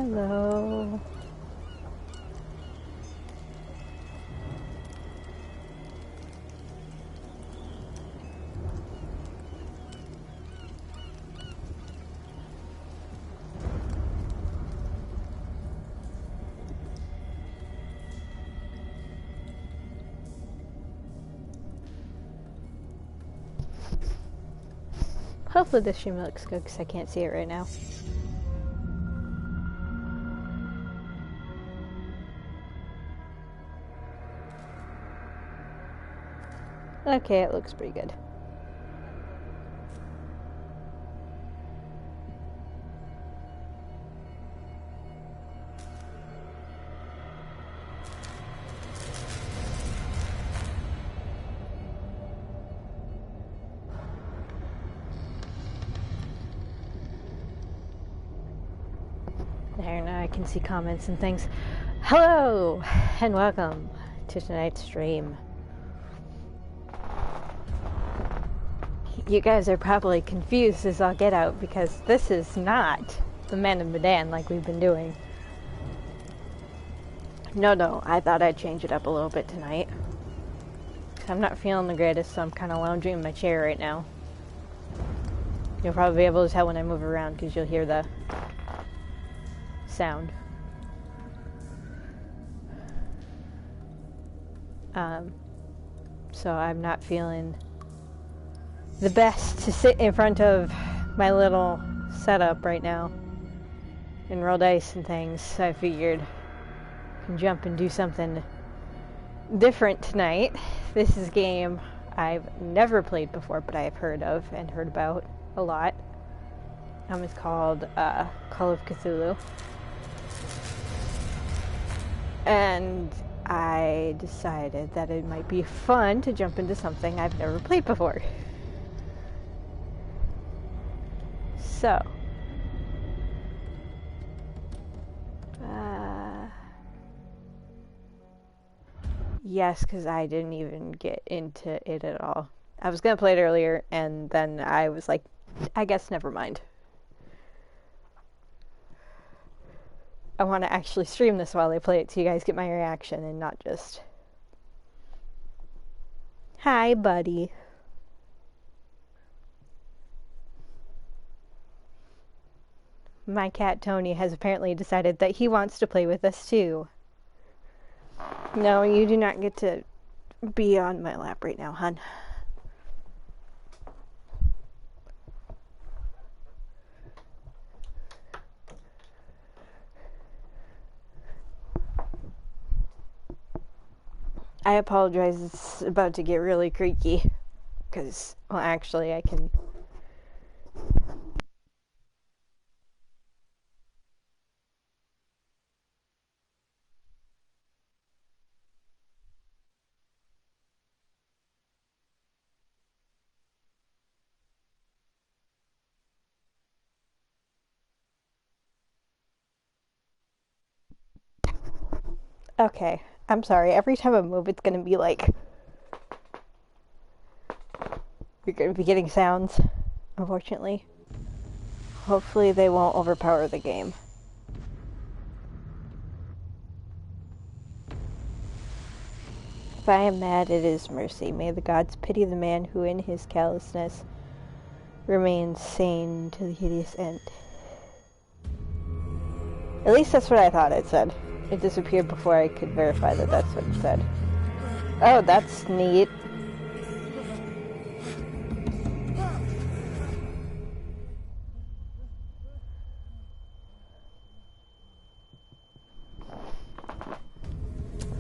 Hello. Hopefully this stream looks good because I can't see it right now. Okay, it looks pretty good. There, now I can see comments and things. Hello, and welcome to tonight's stream. You guys are probably confused as all get out because this is not the Man of Medan like we've been doing. No, I thought I'd change it up a little bit tonight. I'm not feeling the greatest, so I'm kind of lounging in my chair right now. You'll probably be able to tell when I move around because you'll hear the sound. So I'm not feeling the best to sit in front of my little setup right now and roll dice and things. So I figured I can jump and do something different tonight. This is a game I've never played before, but I have heard of and heard about a lot. It's called Call of Cthulhu. And I decided that it might be fun to jump into something I've never played before. So, yes, because I didn't even get into it at all. I was going to play it earlier, and then I was like, I guess never mind. I want to actually stream this while I play it so you guys get my reaction and not just... Hi, buddy. My cat Tony has apparently decided that he wants to play with us too. No, you do not get to be on my lap right now, hon. I apologize, it's about to get really creaky. Because, well, actually, I can... Okay, I'm sorry. Every time I move, it's gonna be like... You're gonna be getting sounds, unfortunately. Hopefully they won't overpower the game. If I am mad, it is mercy. May the gods pity the man who in his callousness remains sane to the hideous end. At least that's what I thought it said. It disappeared before I could verify that that's what it said. Oh, that's neat.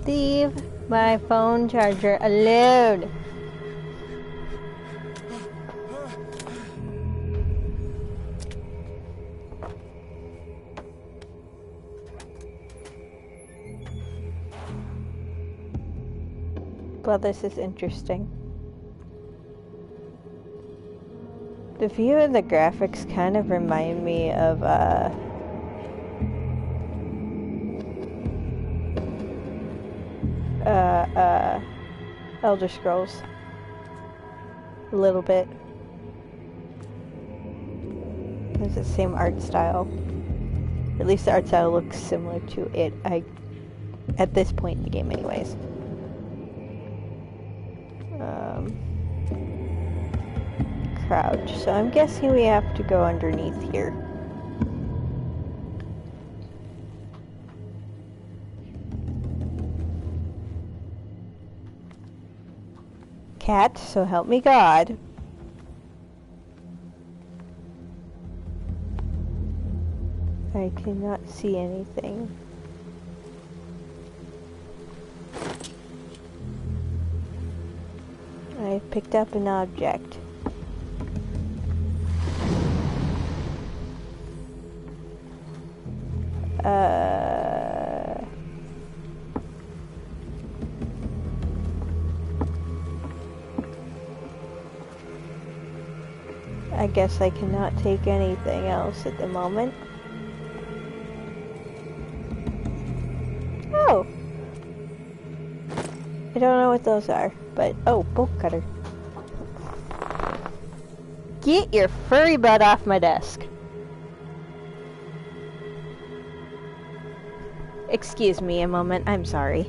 Leave my phone charger alone. Well, this is interesting. The view and the graphics kind of remind me of Elder Scrolls. A little bit. It's the same art style. At least the art style looks similar to it, at this point in the game anyways. Crouch. So I'm guessing we have to go underneath here. Cat, so help me God. I cannot see anything. I picked up an object. I guess I cannot take anything else at the moment. Oh! I don't know what those are, but oh, bolt cutter. Get your furry butt off my desk. Excuse me a moment, I'm sorry.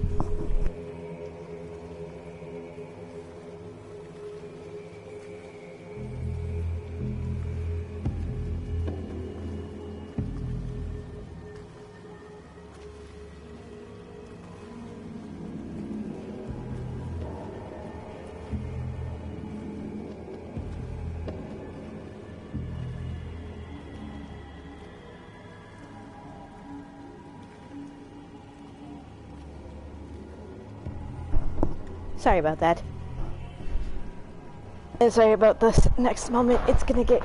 Sorry about that. And sorry about this next moment, it's gonna get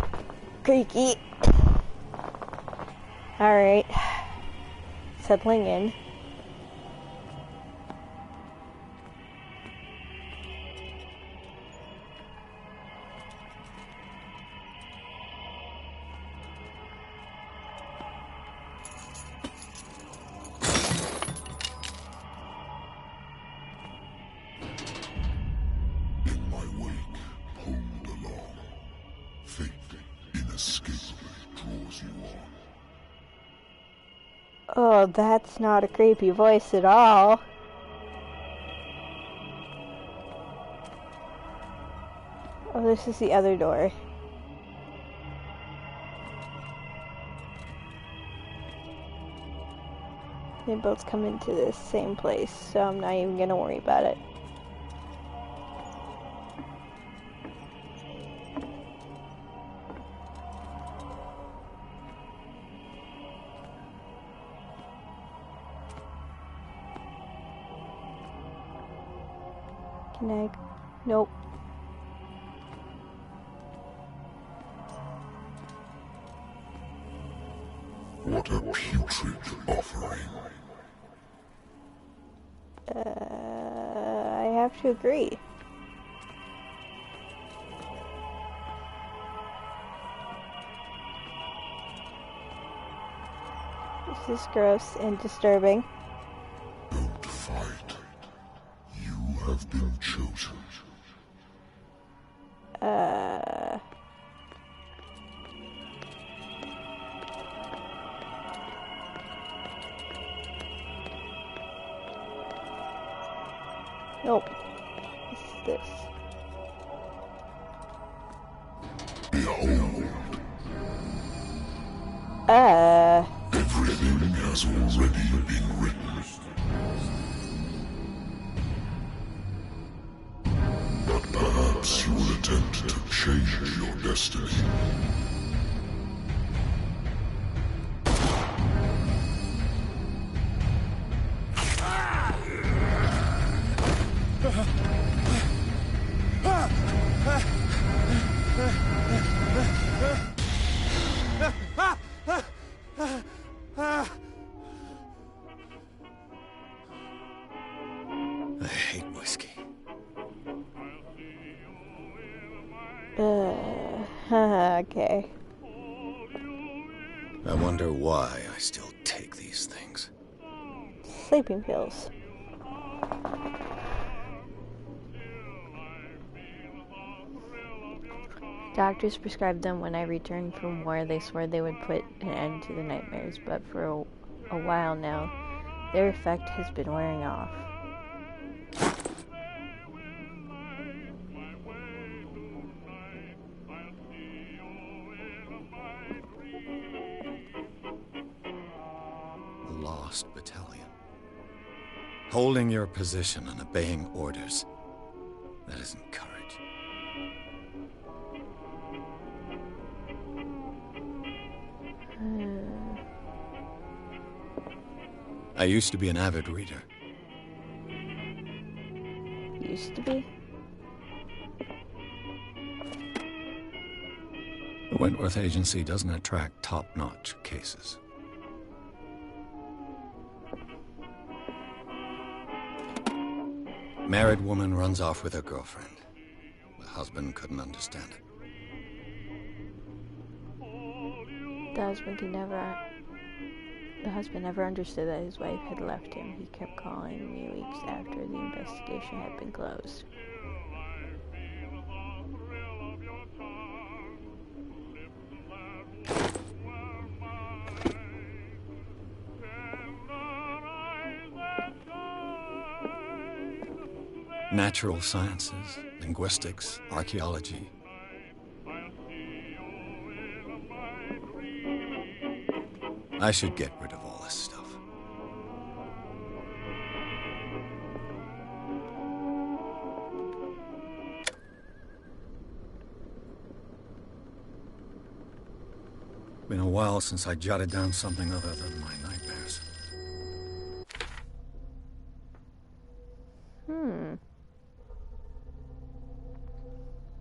creaky. Alright. Settling in. Oh, that's not a creepy voice at all. Oh, this is the other door. They both come into the same place, so I'm not even gonna worry about it. Can I? Nope. What a putrid offering. I have to agree. This is gross and disturbing. Don't fight. You have been chosen. Nope. What's this? Behold. Everything has already been written. But perhaps you will attempt to change your destiny. I hate whiskey. Okay. I wonder why I still take these things. Sleeping pills. Doctors prescribed them when I returned from war. They swore they would put an end to the nightmares, but for a while now, their effect has been wearing off. A lost battalion. Holding your position and obeying orders. That isn't courage. I used to be an avid reader. Used to be? The Wentworth Agency doesn't attract top-notch cases. Married woman runs off with her girlfriend. The husband couldn't understand it. The husband never understood that his wife had left him. He kept calling me weeks after the investigation had been closed. Natural sciences, linguistics, archaeology. I should get rid of all this stuff. Been a while since I jotted down something other than my nightmares.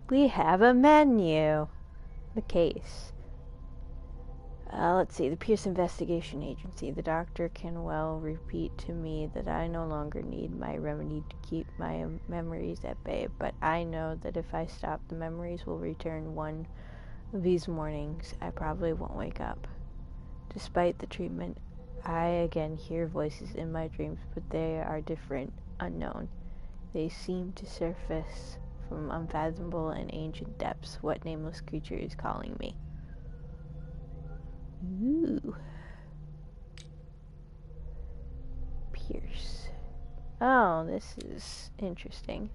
We have a menu. The case. Let's see. The Pierce Investigation Agency. The doctor can well repeat to me that I no longer need my remedy to keep my memories at bay, but I know that if I stop, the memories will return one of these mornings. I probably won't wake up. Despite the treatment, I again hear voices in my dreams, but they are different, unknown. They seem to surface from unfathomable and ancient depths. What nameless creature is calling me? Ooh. Pierce. Oh, this is interesting.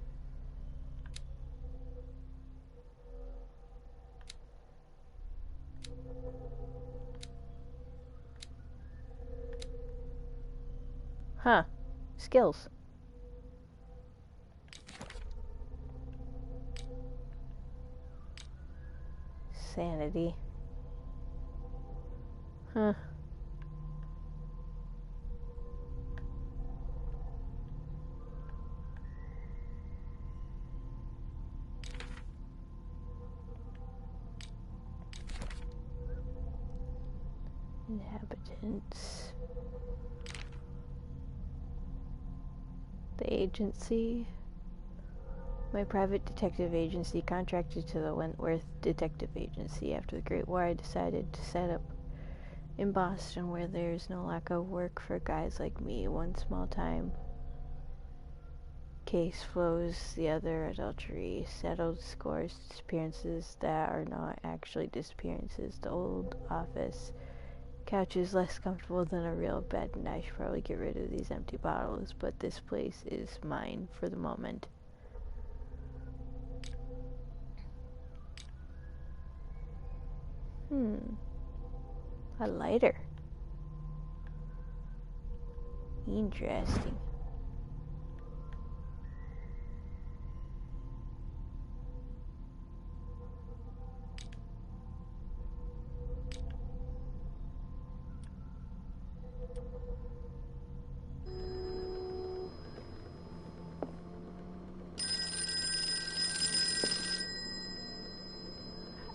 Huh. Skills. Sanity. Huh. Inhabitants. The agency. My private detective agency contracted to the Wentworth Detective Agency. After the Great War, I decided to set up in Boston, where there's no lack of work for guys like me. One small time case flows, the other adultery, settled scores, disappearances that are not actually disappearances. The old office couch is less comfortable than a real bed, and I should probably get rid of these empty bottles, but this place is mine for the moment. A lighter. Interesting.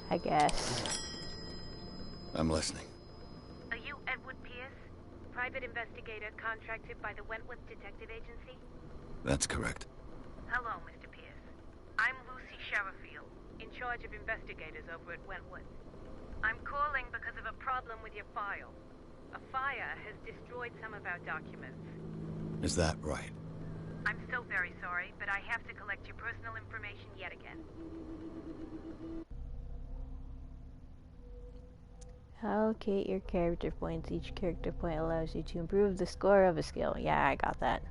I guess. I'm listening. Are you Edward Pierce, private investigator contracted by the Wentworth Detective Agency? That's correct. Hello, Mr. Pierce. I'm Lucy Sherifield, in charge of investigators over at Wentworth. I'm calling because of a problem with your file. A fire has destroyed some of our documents. Is that right? I'm so very sorry, but I have to collect your personal information yet again. Allocate your character points. Each character point allows you to improve the score of a skill. Yeah, I got that.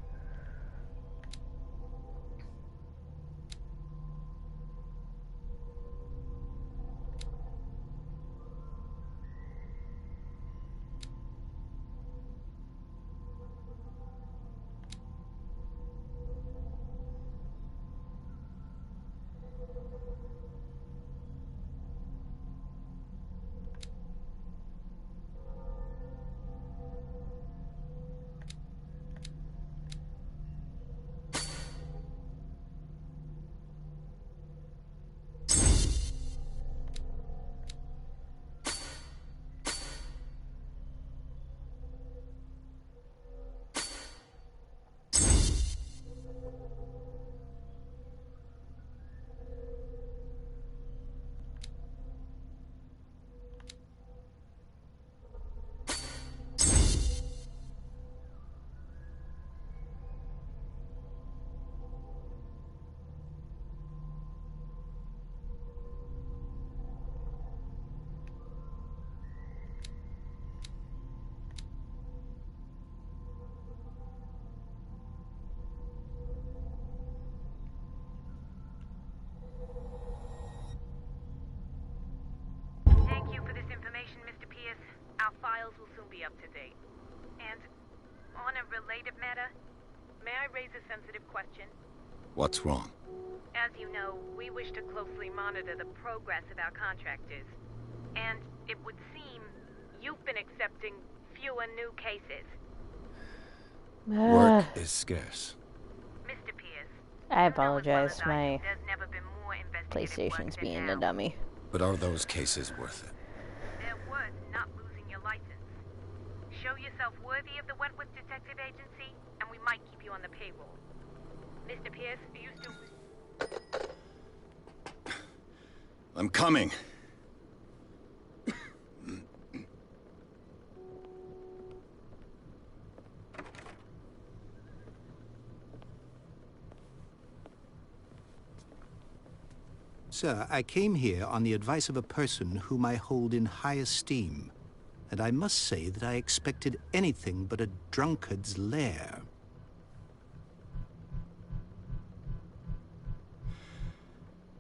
Thank you for this information, Mr. Pierce. Our files will soon be up to date. And on a related matter, may I raise a sensitive question? What's wrong? As you know, we wish to closely monitor the progress of our contractors. And it would seem you've been accepting fewer new cases. Work is scarce. Mr. Pierce, I you know as well apologize. as I My do, there's never been more investigative PlayStation's work being than a now. dummy. But are those cases worth it? They're worth not losing your license. Show yourself worthy of the Wentworth Detective Agency, and we might keep you on the payroll. Mr. Pierce, are you still... I'm coming. Sir, I came here on the advice of a person whom I hold in high esteem, and I must say that I expected anything but a drunkard's lair.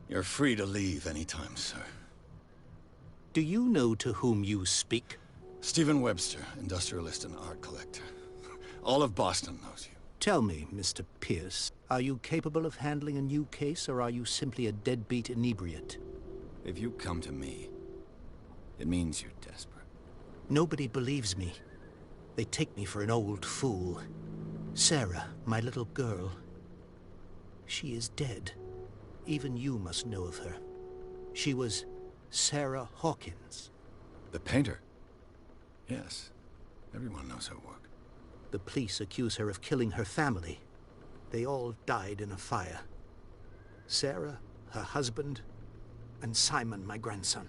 You're free to leave anytime, sir. Do you know to whom you speak? Stephen Webster, industrialist and art collector. All of Boston knows you. Tell me, Mr. Pierce, are you capable of handling a new case, or are you simply a deadbeat inebriate? If you come to me, it means you're desperate. Nobody believes me. They take me for an old fool. Sarah, my little girl, she is dead. Even you must know of her. She was Sarah Hawkins. The painter? Yes. Everyone knows her work. The police accuse her of killing her family. They all died in a fire. Sarah, her husband, and Simon, my grandson.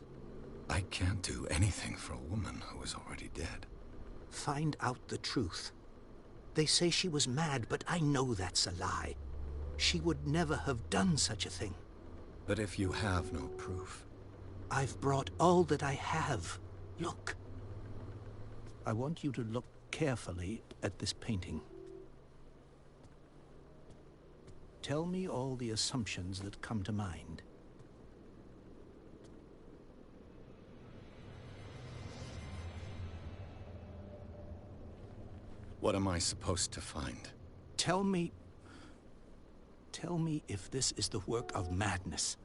I can't do anything for a woman who is already dead. Find out the truth. They say she was mad, but I know that's a lie. She would never have done such a thing. But if you have no proof... I've brought all that I have. Look. I want you to look carefully at this painting. Tell me all the assumptions that come to mind. What am I supposed to find? Tell me if this is the work of madness.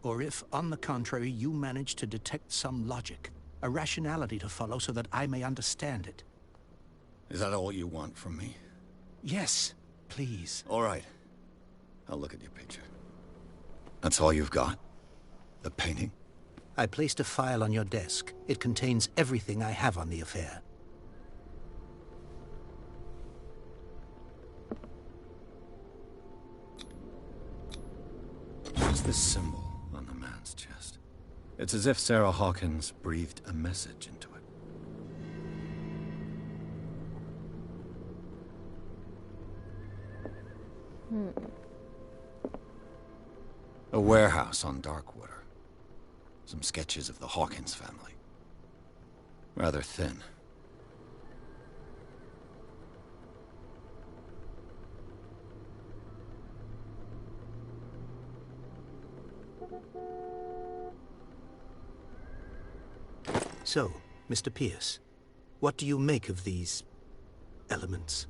Or if, on the contrary, you manage to detect some logic, a rationality to follow so that I may understand it. Is that all you want from me? Yes, please. All right. I'll look at your picture. That's all you've got? The painting? I placed a file on your desk. It contains everything I have on the affair. What's this symbol on the man's chest? It's as if Sarah Hawkins breathed a message into it. A warehouse on Darkwater. Some sketches of the Hawkins family. Rather thin. So, Mr. Pierce, what do you make of these elements?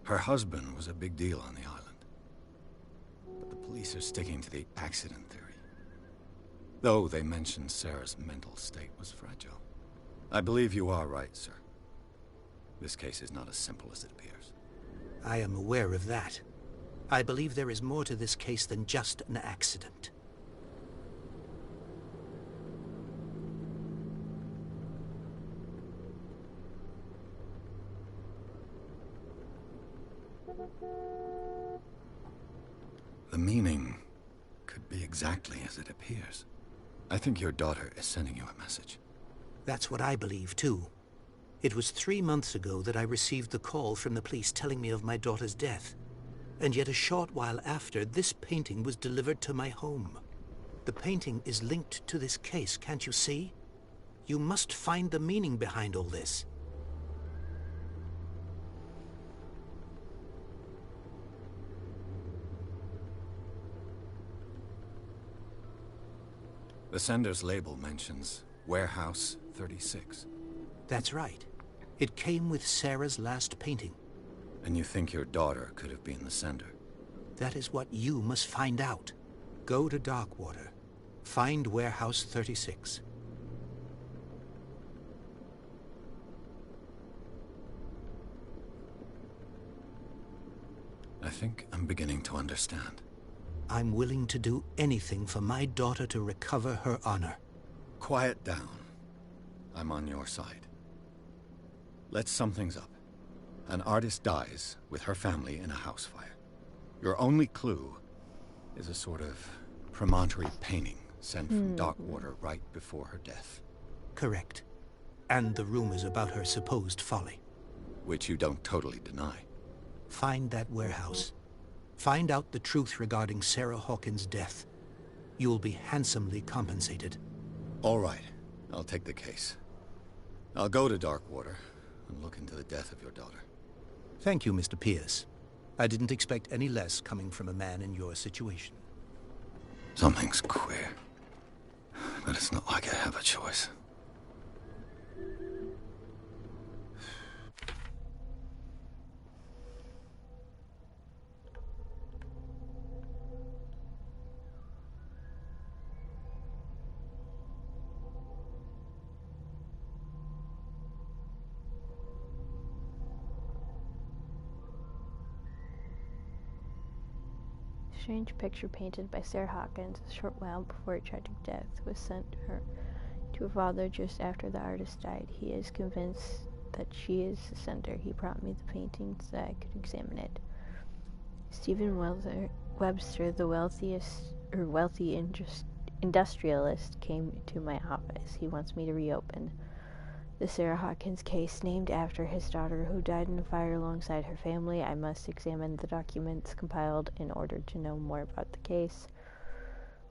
Her husband was a big deal on the island. But the police are sticking to the accident theory. Though they mentioned Sarah's mental state was fragile. I believe you are right, sir. This case is not as simple as it appears. I am aware of that. I believe there is more to this case than just an accident. The meaning could be exactly as it appears. I think your daughter is sending you a message. That's what I believe, too. It was 3 months ago that I received the call from the police telling me of my daughter's death. And yet a short while after, this painting was delivered to my home. The painting is linked to this case, can't you see? You must find the meaning behind all this. The sender's label mentions Warehouse 36. That's right. It came with Sarah's last painting. And you think your daughter could have been the sender? That is what you must find out. Go to Darkwater. Find Warehouse 36. I think I'm beginning to understand. I'm willing to do anything for my daughter to recover her honor. Quiet down. I'm on your side. Let's sum things up. An artist dies with her family in a house fire. Your only clue is a sort of promontory painting sent from Darkwater right before her death. Correct. And the rumors about her supposed folly. Which you don't totally deny. Find that warehouse. Find out the truth regarding Sarah Hawkins' death. You'll be handsomely compensated. All right. I'll take the case. I'll go to Darkwater and look into the death of your daughter. Thank you, Mr. Pierce. I didn't expect any less coming from a man in your situation. Something's queer. But it's not like I have a choice. Strange picture painted by Sarah Hawkins a short while before her tragic death was sent to her father just after the artist died. He is convinced that she is the sender. He brought me the painting so that I could examine it. Stephen Webster, the wealthy industrialist, came to my office. He wants me to reopen the Sarah Hawkins case, named after his daughter who died in a fire alongside her family. I must examine the documents compiled in order to know more about the case.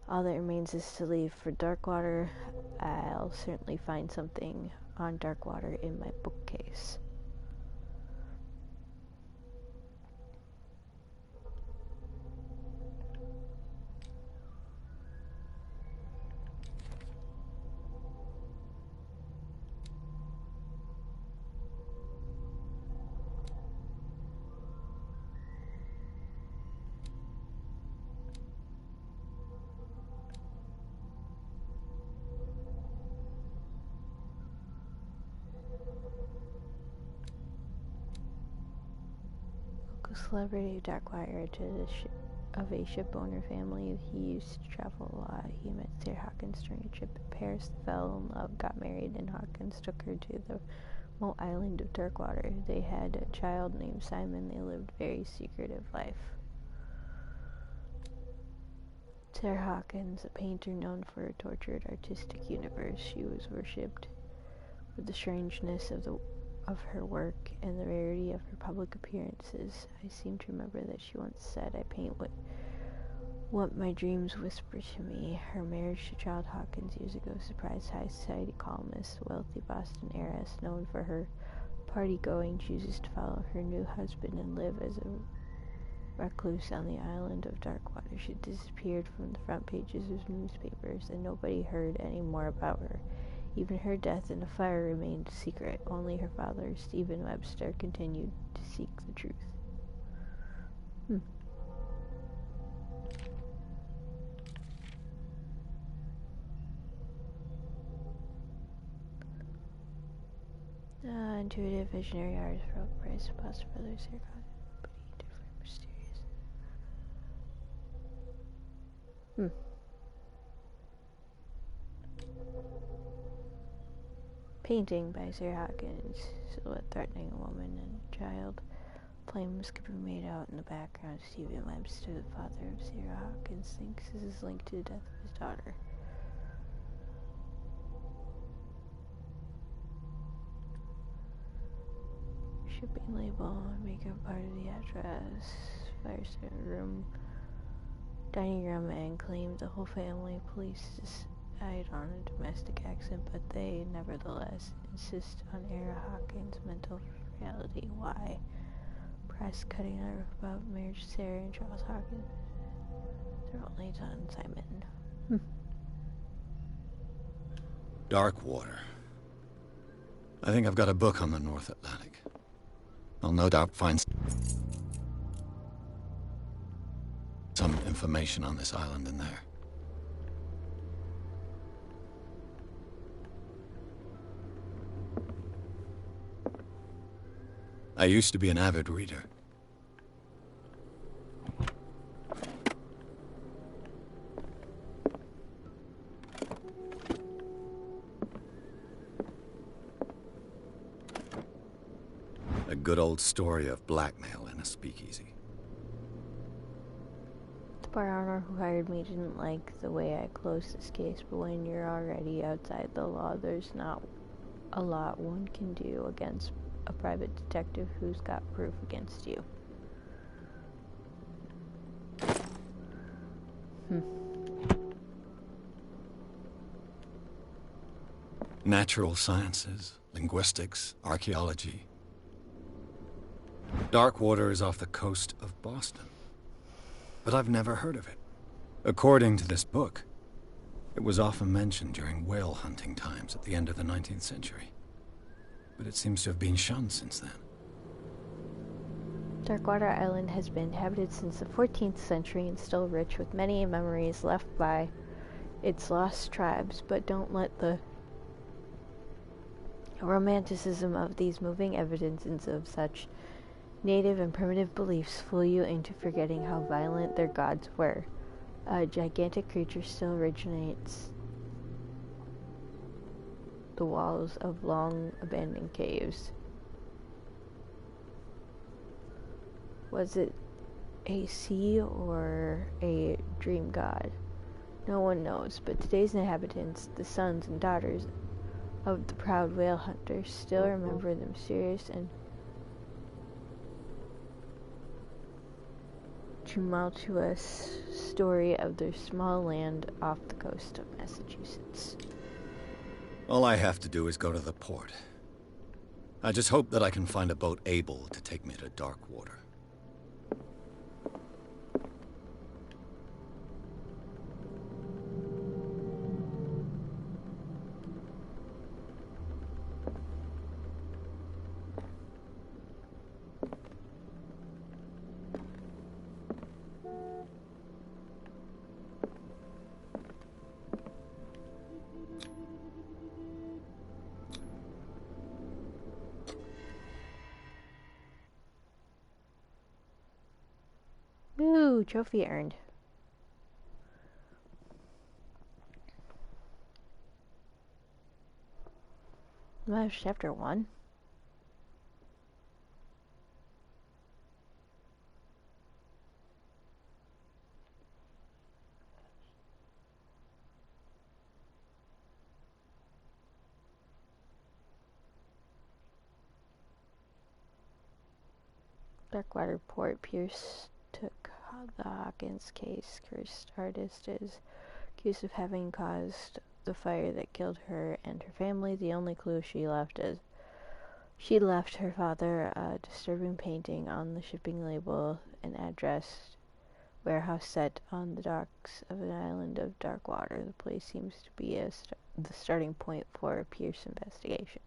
All that remains is to leave for Darkwater. I'll certainly find something on Darkwater in my bookcase. local celebrity, Darkwater, of a ship owner family. He used to travel a lot. He met Sarah Hawkins during a trip in Paris, fell in love, got married, and Hawkins took her to the remote island of Darkwater. They had a child named Simon. They lived a very secretive life. Sarah Hawkins, a painter known for her tortured artistic universe, she was worshipped for the strangeness of her work and the rarity of her public appearances. I seem to remember that she once said, "I paint what my dreams whisper to me." Her marriage to Charles Hawkins years ago surprised high society columnists. The wealthy Boston heiress, known for her party-going, chooses to follow her new husband and live as a recluse on the island of Darkwater. She disappeared from the front pages of newspapers, and nobody heard any more about her. Even her death in a fire remained secret. Only her father, Stephen Webster, continued to seek the truth. Intuitive visionary artist wrote Bryce Foster Brothers here, but different, mysterious. Painting by Sarah Hawkins. Silhouette threatening a woman and a child. Flames could be made out in the background. Stephen Webster, the father of Sarah Hawkins, thinks this is linked to the death of his daughter. Shipping label, makeup part of the address, fire starter room, dining room, and claimed the whole family. Police decide on a domestic accident, but they nevertheless insist on Sarah Hawkins' mental reality. Why? Press cutting out about marriage to Sarah and Charles Hawkins. Their only son, Simon. Darkwater. I think I've got a book on the North Atlantic. I'll no doubt find some information on this island in there. I used to be an avid reader. A good old story of blackmail in a speakeasy. The bar owner who hired me didn't like the way I closed this case, but when you're already outside the law, there's not a lot one can do against a private detective who's got proof against you. Natural sciences, linguistics, archaeology. Darkwater is off the coast of Boston, but I've never heard of it. According to this book, it was often mentioned during whale hunting times at the end of the 19th century, but it seems to have been shunned since then. Darkwater Island has been inhabited since the 14th century and still rich with many memories left by its lost tribes, but don't let the romanticism of these moving evidences of such native and primitive beliefs fool you into forgetting how violent their gods were. A gigantic creature still originates the walls of long abandoned caves. Was it a sea or a dream god? No one knows, but today's inhabitants, the sons and daughters of the proud whale hunters, still remember the mysterious and tumultuous story of their small land off the coast of Massachusetts. All I have to do is go to the port. I just hope that I can find a boat able to take me to Darkwater. Ooh, trophy earned. That's chapter 1. Darkwater Port. Pierce took the Hawkins case. Cursed artist is accused of having caused the fire that killed her and her family. The only clue she left her father a disturbing painting on the shipping label, an address, warehouse set on the docks of an island of dark water. The place seems to be the starting point for a Pierce investigation.